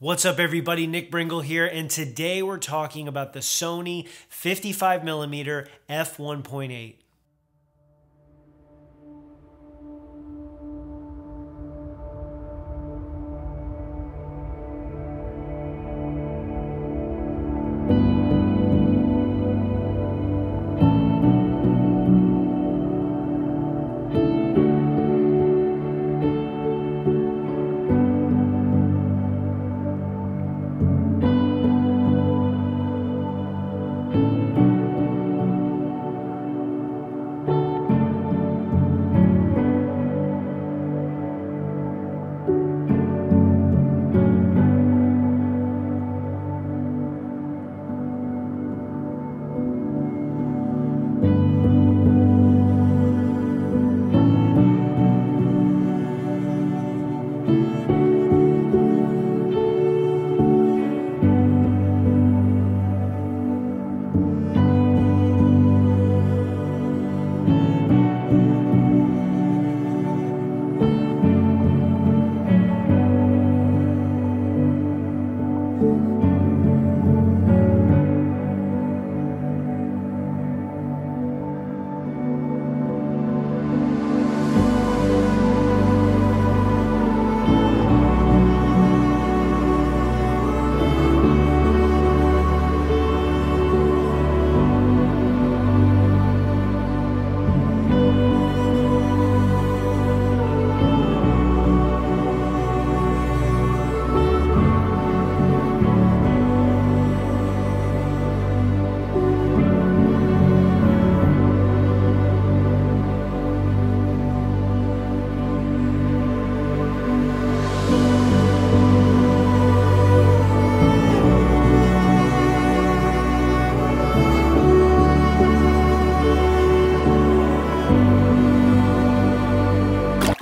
What's up everybody, Nick Brengle here, and today we're talking about the Sony 55mm f1.8.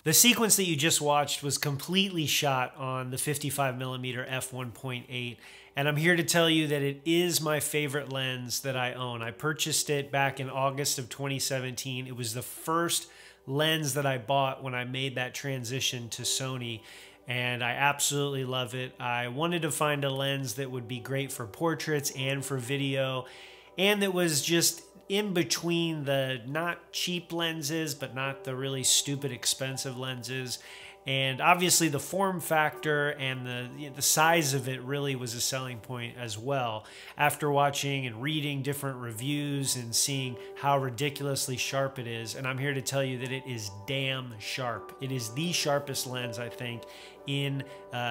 The sequence that you just watched was completely shot on the 55mm f1.8, and I'm here to tell you that it is my favorite lens that I own. I purchased it back in August of 2017. It was the first lens that I bought when I made that transition to Sony, and I absolutely love it. I wanted to find a lens that would be great for portraits and for video, and that was just in between the not cheap lenses, but not the really stupid expensive lenses. And obviously the form factor and the size of it really was a selling point as well. After watching and reading different reviews and seeing how ridiculously sharp it is, and I'm here to tell you that it is damn sharp. It is the sharpest lens, I think, in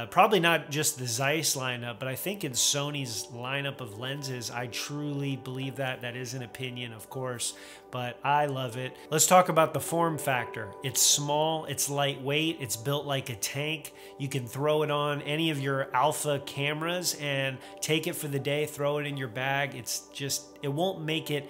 probably not just the Zeiss lineup, but I think in Sony's lineup of lenses. I truly believe that. That is an opinion, of course, but I love it. Let's talk about the form factor. It's small, it's lightweight, it's built like a tank. You can throw it on any of your alpha cameras and take it for the day, throw it in your bag. It's just, it won't make it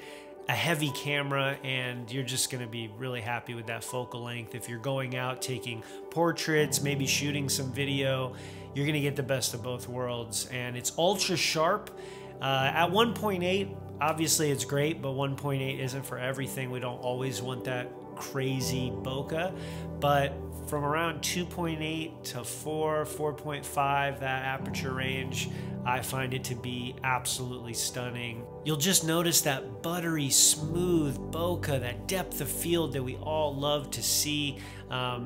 a heavy camera, and you're just going to be really happy with that focal length. If you're going out taking portraits, maybe shooting some video, you're going to get the best of both worlds. And it's ultra sharp. At 1.8, obviously it's great, but 1.8 isn't for everything. We don't always want that crazy bokeh, but from around 2.8 to 4, 4.5, that aperture range, I find it to be absolutely stunning. You'll just notice that buttery, smooth bokeh, that depth of field that we all love to see.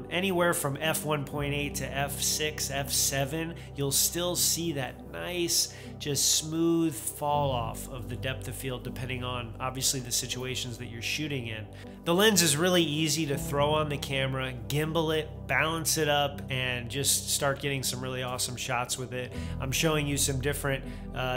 Anywhere from f1.8 to f6, f7, you'll still see that nice, just smooth fall off of the depth of field, depending on obviously the situations that you're shooting in. The lens is really easy to throw on the camera, gimbal it, balance it up, and just start getting some really awesome shots with it. I'm showing you some different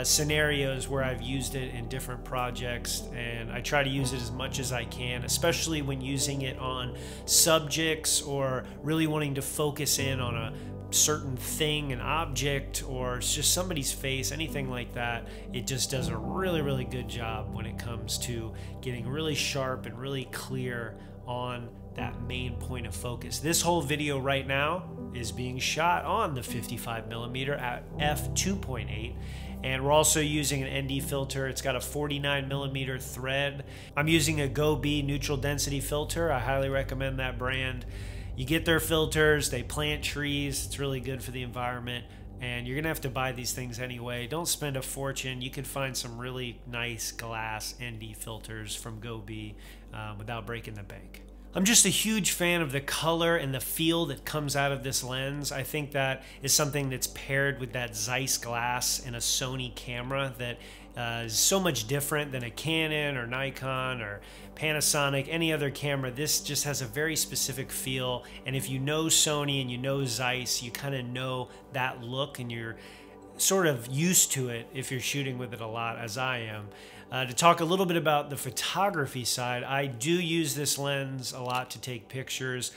scenarios where I've used it in different projects, and I try to use it as much as I can, especially when using it on subjects or really wanting to focus in on a certain thing, an object, or just somebody's face, anything like that. It just does a really, really good job when it comes to getting really sharp and really clear on that main point of focus. This whole video right now is being shot on the 55mm at f2.8, and we're also using an ND filter. It's got a 49mm thread. I'm using a Go B neutral density filter. I highly recommend that brand. You get their filters, they plant trees, it's really good for the environment, and you're gonna have to buy these things anyway. Don't spend a fortune. You can find some really nice glass ND filters from Gobi without breaking the bank. I'm just a huge fan of the color and the feel that comes out of this lens. I think that is something that's paired with that Zeiss glass and a Sony camera that is so much different than a Canon or Nikon or Panasonic, any other camera. This just has a very specific feel, and if you know Sony and you know Zeiss, you kind of know that look, and you're sort of used to it if you're shooting with it a lot, as I am. To talk a little bit about the photography side, I do use this lens a lot to take pictures,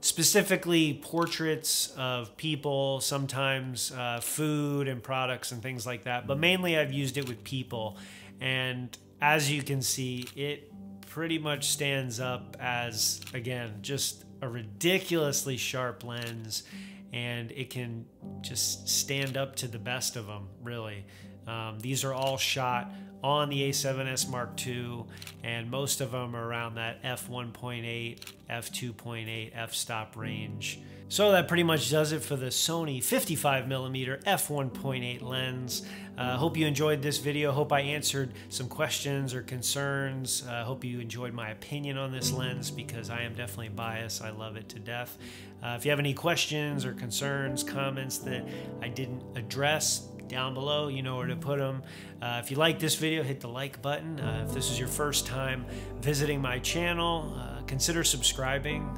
specifically portraits of people, sometimes food and products and things like that, but mainly I've used it with people. And as you can see, it pretty much stands up as, again, just a ridiculously sharp lens, and it can just stand up to the best of them, really. These are all shot on the A7S Mark II, and most of them are around that f1.8, f2.8 f-stop range. So that pretty much does it for the Sony 55mm f1.8 lens. Hope you enjoyed this video. Hope I answered some questions or concerns. Hope you enjoyed my opinion on this lens, because I am definitely biased. I love it to death. If you have any questions or concerns, comments that I didn't address, down below, you know where to put them. If you like this video, hit the like button. If this is your first time visiting my channel, consider subscribing.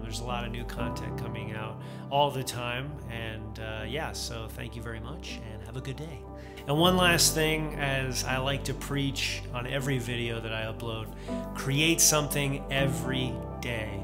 There's a lot of new content coming out all the time, and yeah, so thank you very much and have a good day. And one last thing, as I like to preach on every video that I upload, create something every day.